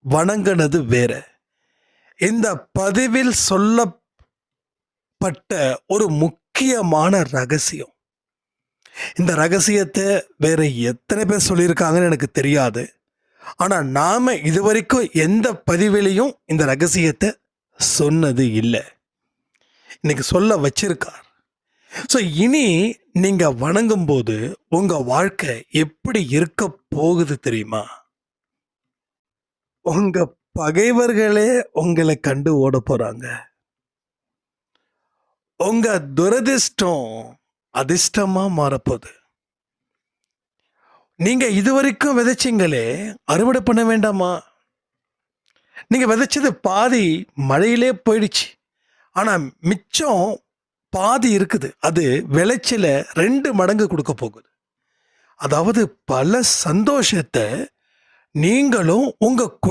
வணங்கினது வேற. இந்த பதிவில் சொல்லப்பட்ட ஒரு முக்கியமான ரகசியம். இந்த ரகசியத்தை வேற எத்தனை பேர் சொல்லியிருக்காங்கன்னு எனக்கு தெரியாது. ஆனால் நாம இதுவரைக்கும் எந்த பதிவிலையும் இந்த ரகசியத்தை சொன்னது இல்லை. இன்னைக்கு சொல்ல வச்சிருக்கார். ஸோ இனி நீங்க வணங்கும் போது உங்க வாழ்க்கை எப்படி இருக்க போகுது தெரியுமா? உங்க பகைவர்களே உங்களை கண்டு ஓட போறாங்க. உங்க துரதிர்ஷ்டம் அதிர்ஷ்டமா மாறப்போகுது. நீங்க இதுவரைக்கும் விதைச்சிங்களே, அறுவடை பண்ண வேண்டாமா? நீங்க விதைச்சது பாதி மழையிலே போயிடுச்சு. ஆனா மிச்சம் பாதி இருக்குது. அது விளைச்சல 2 மடங்கு கொடுக்க போகுது. அதாவது பல சந்தோஷத்தை நீங்களும் உங்க